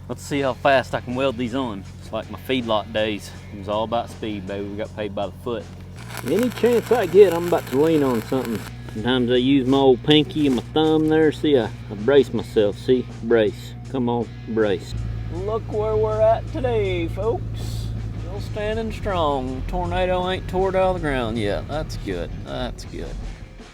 Let's see how fast I can weld these on. It's like my feedlot days. It was all about speed, baby. We got paid by the foot. Any chance I get, I'm about to lean on something. Sometimes I use my old pinky and my thumb there. See, I brace myself. See, brace. Come on, brace. Look where we're at today, folks. Still standing strong. Tornado ain't tore it out of the ground yet. That's good. That's good.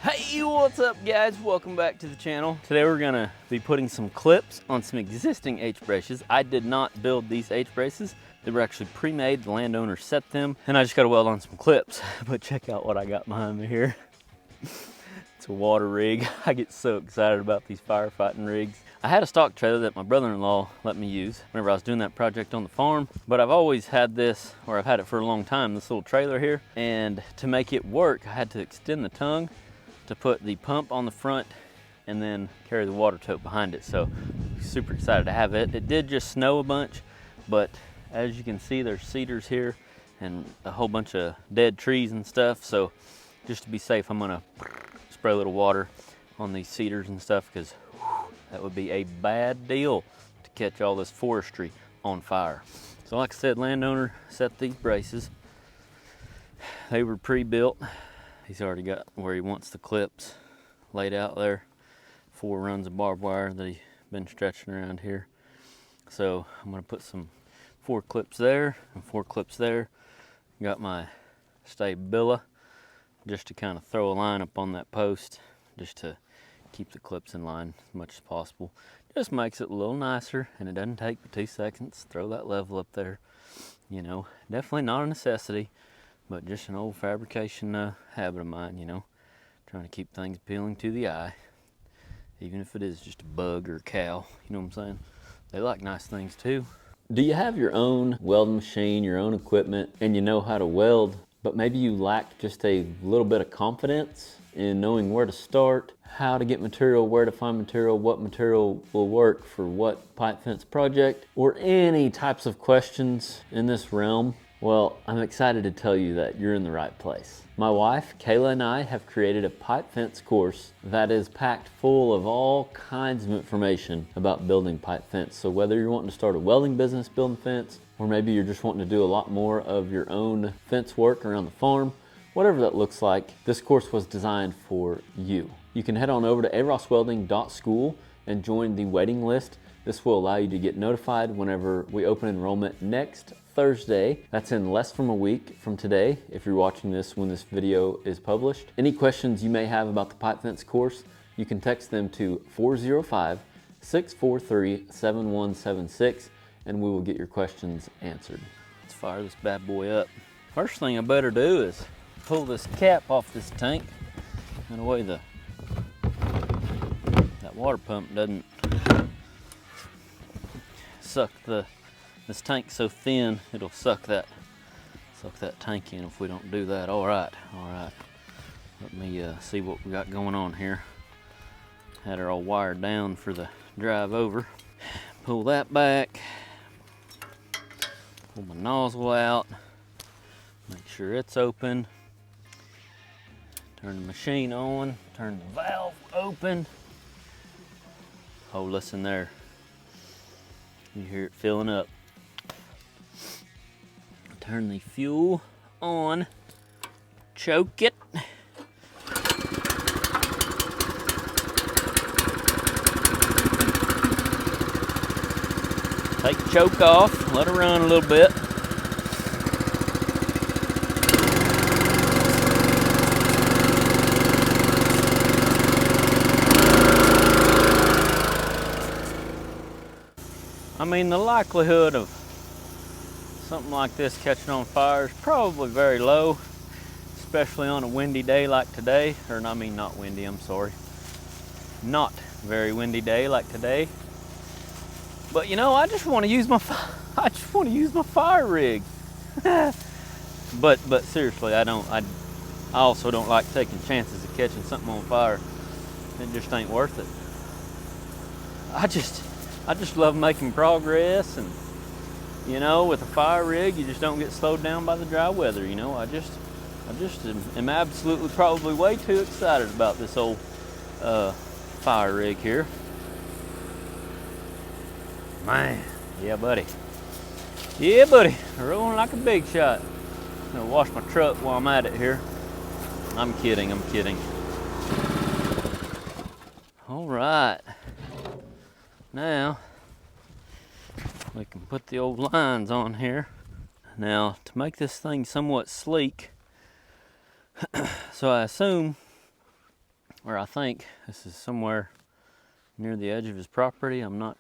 Hey, what's up, guys? Welcome back to the channel. Today we're gonna be putting some clips on some existing H-braces. I did not build these H-braces. They were actually pre-made. The landowner set them, and I just got to weld on some clips. But check out what I got behind me here. It's a water rig. I get so excited about these firefighting rigs. I had a stock trailer that my brother-in-law let me use whenever I was doing that project on the farm, but I've always had this, or I've had it for a long time, this little trailer here, and to make it work, I had to extend the tongue to put the pump on the front and then carry the water tote behind it. So super excited to have it. It did just snow a bunch, but as you can see, there's cedars here and a whole bunch of dead trees and stuff. So just to be safe, I'm gonna spray a little water on these cedars and stuff, because that would be a bad deal to catch all this forestry on fire. So like I said, landowner set these braces. They were pre-built. He's already got where he wants the clips laid out there. 4 runs of barbed wire that he's been stretching around here. So I'm gonna put some 4 clips there and 4 clips there. Got my Stabila just to kind of throw a line up on that post, just to keep the clips in line as much as possible. Just makes it a little nicer, and it doesn't take but 2 seconds. Throw that level up there. You know, definitely not a necessity, but just an old fabrication habit of mine, you know, trying to keep things appealing to the eye, even if it is just a bug or a cow, you know what I'm saying? They like nice things too. Do you have your own welding machine, your own equipment, and you know how to weld, but maybe you lack just a little bit of confidence in knowing where to start, how to get material, where to find material, what material will work for what pipe fence project, or any types of questions in this realm? Well, I'm excited to tell you that you're in the right place. My wife, Kayla, and I have created a pipe fence course that is packed full of all kinds of information about building pipe fence. So whether you're wanting to start a welding business building fence, or maybe you're just wanting to do a lot more of your own fence work around the farm, whatever that looks like, this course was designed for you. You can head on over to arosswelding.school and join the waiting list. This will allow you to get notified whenever we open enrollment next Thursday. That's in less than a week from today, if you're watching this when this video is published. Any questions you may have about the pipe fence course, you can text them to 405-643-7176, and we will get your questions answered. Let's fire this bad boy up. First thing I better do is pull this cap off this tank. That way that water pump doesn't suck this tank's so thin, it'll suck that tank in if we don't do that. All right. Let me see what we got going on here. Had her all wired down for the drive over. Pull that back. Pull my nozzle out. Make sure it's open. Turn the machine on. Turn the valve open. Oh, listen there. You hear it filling up. Turn the fuel on. Choke it. Take the choke off. Let it run a little bit. I mean, the likelihood of something like this catching on fire is probably very low, especially on a windy day like today. Or I mean, not windy, I'm sorry. Not very windy day like today. But you know, I just want to use my fire rig. but seriously, I also don't like taking chances of catching something on fire. It just ain't worth it. I just love making progress, and you know, with a fire rig, you just don't get slowed down by the dry weather. You know, I just am absolutely probably way too excited about this old fire rig here. Man, Yeah, buddy. Yeah, buddy. Rolling like a big shot. I'm gonna wash my truck while I'm at it here. I'm kidding, I'm kidding. All right. Now, we can put the old lines on here. Now, to make this thing somewhat sleek, so I assume, or I think, this is somewhere near the edge of his property. I'm not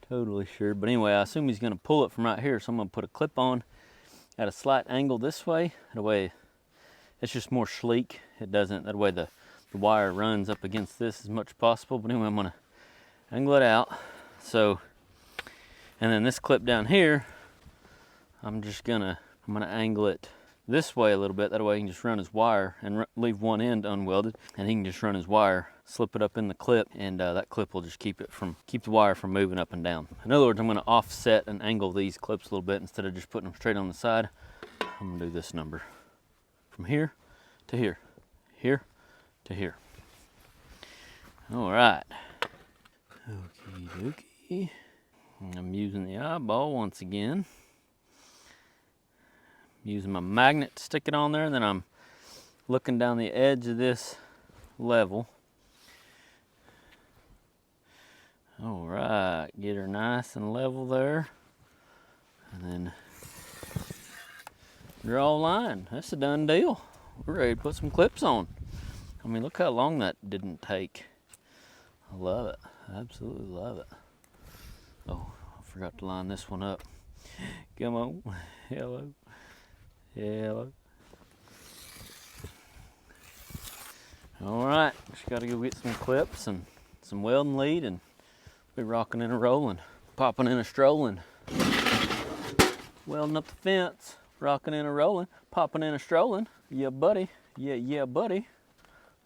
totally sure, but anyway, I assume he's gonna pull it from right here, so I'm gonna put a clip on at a slight angle this way. That way, it's just more sleek. It doesn't, that way the wire runs up against this as much as possible. But anyway, I'm gonna angle it out. So, and then this clip down here, I'm gonna angle it this way a little bit. That way he can just run his wire and leave one end unwelded, and he can just run his wire, slip it up in the clip, and that clip will just keep the wire from moving up and down. In other words, I'm gonna offset and angle these clips a little bit instead of just putting them straight on the side. I'm gonna do this number from here to here, here to here. All right. Okie dokie. I'm using the eyeball once again. I'm using my magnet to stick it on there, and then I'm looking down the edge of this level. All right, get her nice and level there. And then draw a line. That's a done deal. We're ready to put some clips on. I mean, look how long that didn't take. I love it. I absolutely love it. Oh, I forgot to line this one up. Come on. Hello. Hello. All right, just got to go get some clips and some welding lead, and be rocking and a rolling, popping and a strolling. Welding up the fence, rocking and a rolling, popping and a strolling. Yeah, buddy. Yeah, buddy.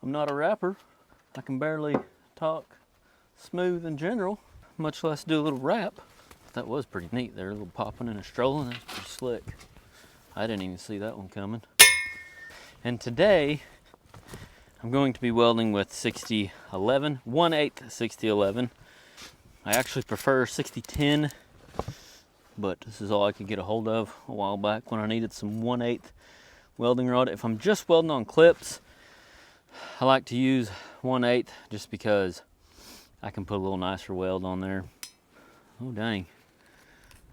I'm not a rapper. I can barely talk smooth in general, much less do a little rap. That was pretty neat there, a little popping and a strolling. That's pretty slick. I didn't even see that one coming. And today, I'm going to be welding with 6011, 1/8 6011. I actually prefer 6010, but this is all I could get a hold of a while back when I needed some 1/8 welding rod. If I'm just welding on clips, I like to use 1/8 just because I can put a little nicer weld on there. Oh dang,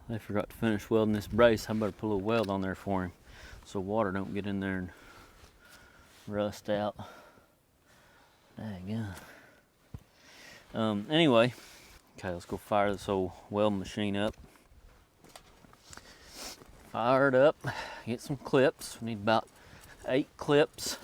I forgot to finish welding this brace. I better put a little weld on there for him so water don't get in there and rust out. Dang, anyway, okay, let's go fire this old welding machine up. Fire it up, get some clips. We need about 8 clips.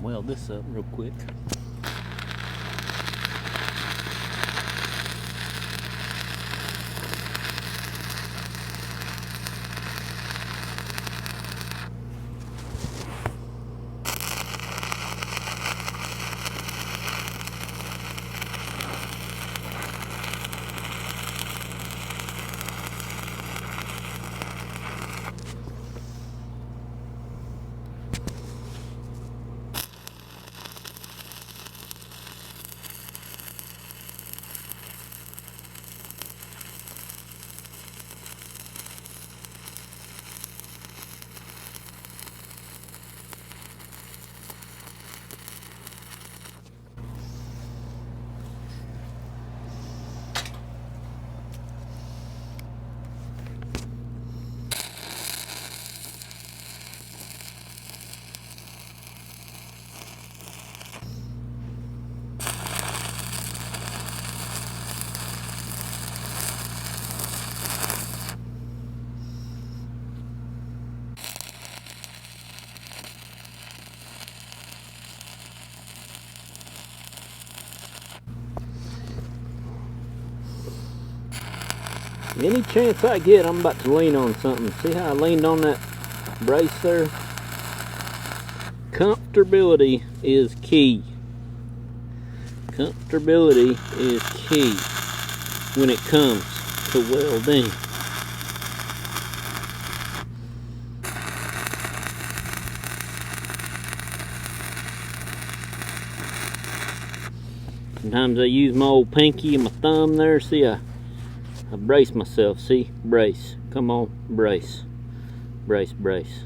Weld this up real quick. Any chance I get, I'm about to lean on something. See how I leaned on that brace there? Comfortability is key. Comfortability is key when it comes to welding. Sometimes I use my old pinky and my thumb there. See, I brace myself. See, brace. Come on, brace. Brace, brace.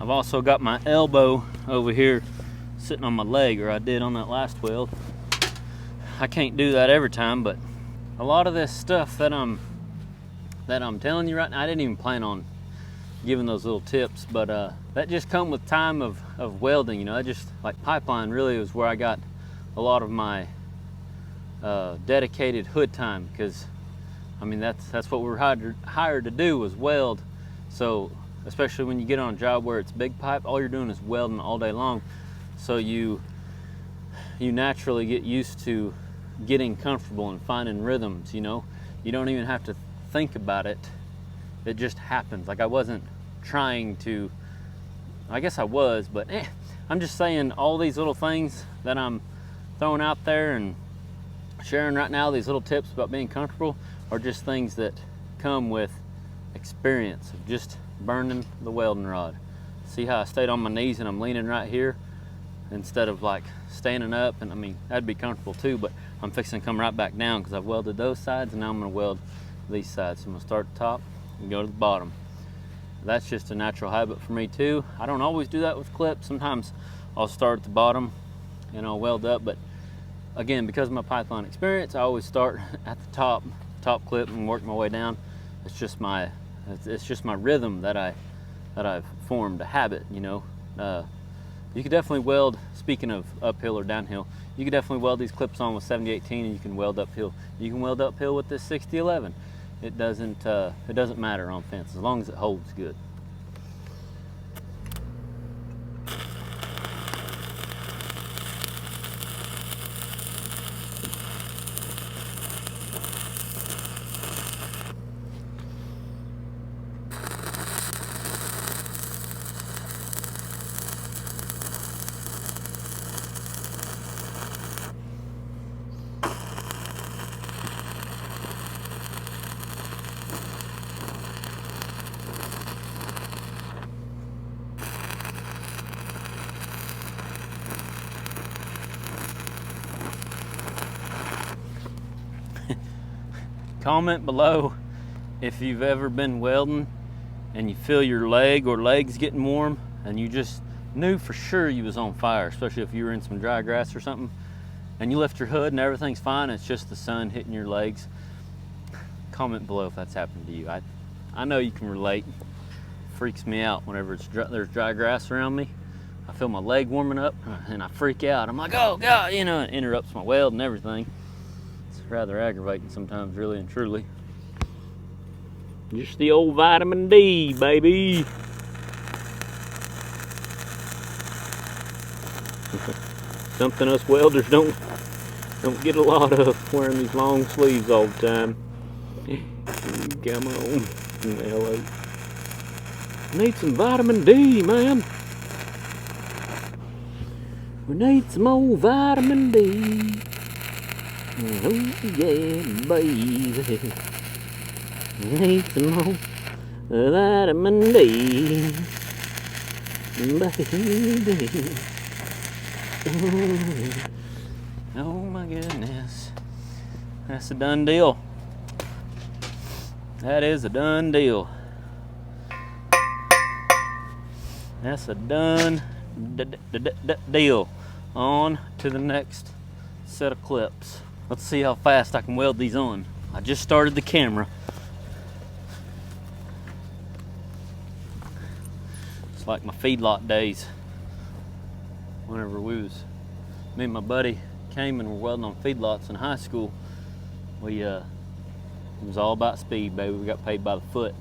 I've also got my elbow over here sitting on my leg, or I did on that last weld. I can't do that every time, but a lot of this stuff that I'm telling you right now, I didn't even plan on giving those little tips, but that just come with time of welding. You know, I just, like, pipeline really was where I got a lot of my dedicated hood time, because I mean that's what we were hired to do, was weld. So especially when you get on a job where it's big pipe, all you're doing is welding all day long, so you naturally get used to getting comfortable and finding rhythms. You know, you don't even have to think about it, it just happens. Like, I wasn't trying to, I guess I was, but I'm just saying, all these little things that I'm throwing out there and sharing right now, these little tips about being comfortable, are just things that come with experience of just burning the welding rod. See how I stayed on my knees and I'm leaning right here instead of like standing up? And I mean, that'd be comfortable too, but I'm fixing to come right back down because I've welded those sides, and now I'm going to weld these sides. So I'm going to start at the top and go to the bottom. That's just a natural habit for me too. I don't always do that with clips. Sometimes I'll start at the bottom and I'll weld up, but again, because of my pipeline experience, I always start at the top clip and work my way down. It's just my rhythm that I've formed, a habit, you know. You could definitely weld, speaking of uphill or downhill, you could definitely weld these clips on with 7018, and you can weld uphill. You can weld uphill with this 6011. It doesn't matter on fence, as long as it holds good. Comment below if you've ever been welding and you feel your leg or legs getting warm and you just knew for sure you was on fire, especially if you were in some dry grass or something, and you lift your hood and everything's fine, it's just the sun hitting your legs. Comment below if that's happened to you. I know you can relate. It freaks me out whenever there's dry grass around me. I feel my leg warming up and I freak out. I'm like, oh God, you know, it interrupts my weld and everything. Rather aggravating sometimes, really and truly. Just the old vitamin D, baby. Something us welders don't get a lot of, wearing these long sleeves all the time. Come on, hello. Need some vitamin D, man. We need some old vitamin D. Oh yeah, baby. Need some more vitamin D, baby. Oh my goodness. That's a done deal. That is a done deal. That's a done deal. On to the next set of clips. Let's see how fast I can weld these on. I just started the camera. It's like my feedlot days. Whenever me and my buddy came and were welding on feedlots in high school, we It was all about speed, baby. We got paid by the foot.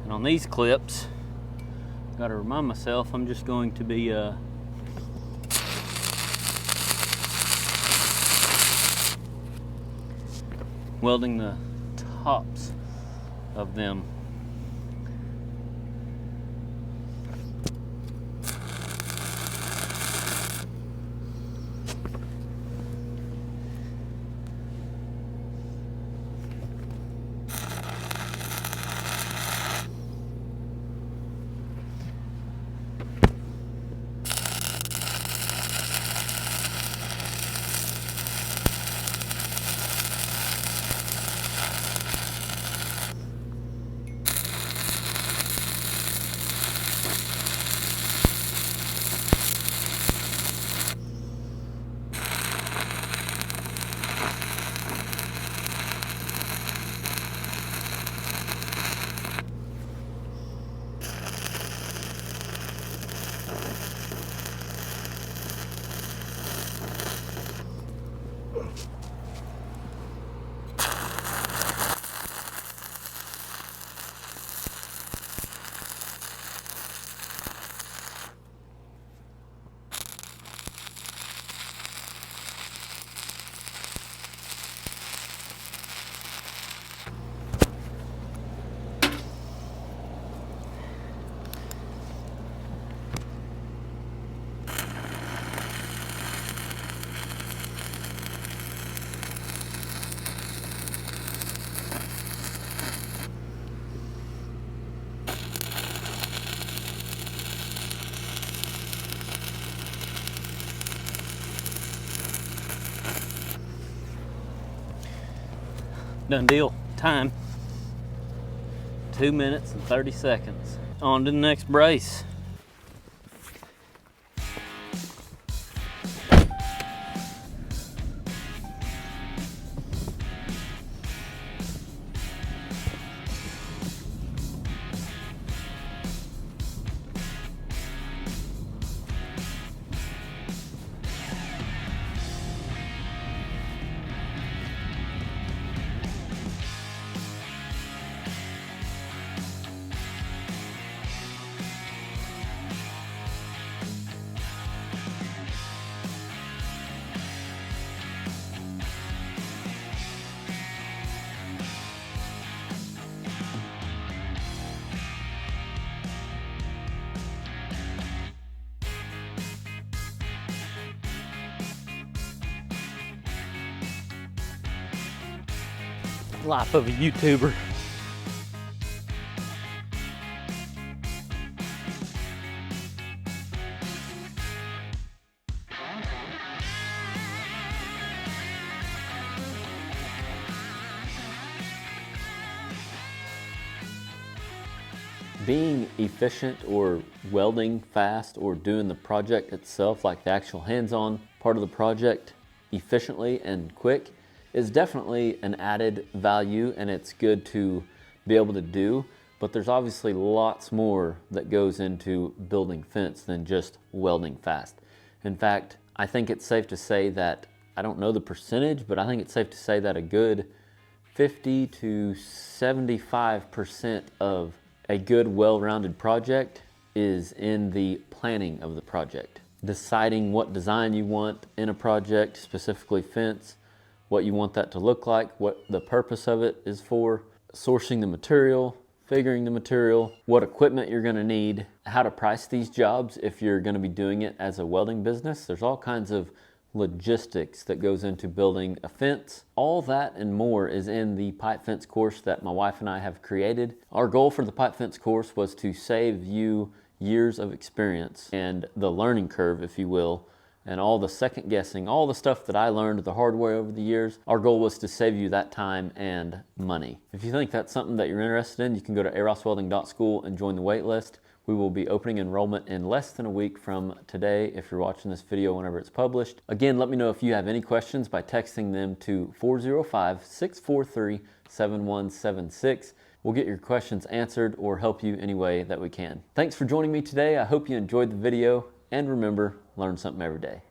And on these clips, got to remind myself I'm just going to be welding the tops of them. Done deal. Time. 2 minutes and 30 seconds. On to the next brace. Life of a YouTuber. Being efficient or welding fast or doing the project itself, like the actual hands-on part of the project efficiently and quick, is definitely an added value, and it's good to be able to do, but there's obviously lots more that goes into building fence than just welding fast. In fact, I think it's safe to say that, I don't know the percentage, but I think it's safe to say that a good 50 to 75% of a good, well-rounded project is in the planning of the project. Deciding what design you want in a project, specifically fence, what you want that to look like, what the purpose of it is for, sourcing the material, figuring the material, what equipment you're gonna need, how to price these jobs if you're gonna be doing it as a welding business. There's all kinds of logistics that goes into building a fence. All that and more is in the pipe fence course that my wife and I have created. Our goal for the pipe fence course was to save you years of experience and the learning curve, if you will, and all the second guessing, all the stuff that I learned the hard way over the years. Our goal was to save you that time and money. If you think that's something that you're interested in, you can go to arosswelding.school and join the wait list. We will be opening enrollment in less than a week from today if you're watching this video whenever it's published. Again, let me know if you have any questions by texting them to 405-643-7176. We'll get your questions answered or help you any way that we can. Thanks for joining me today. I hope you enjoyed the video, and remember, learn something every day.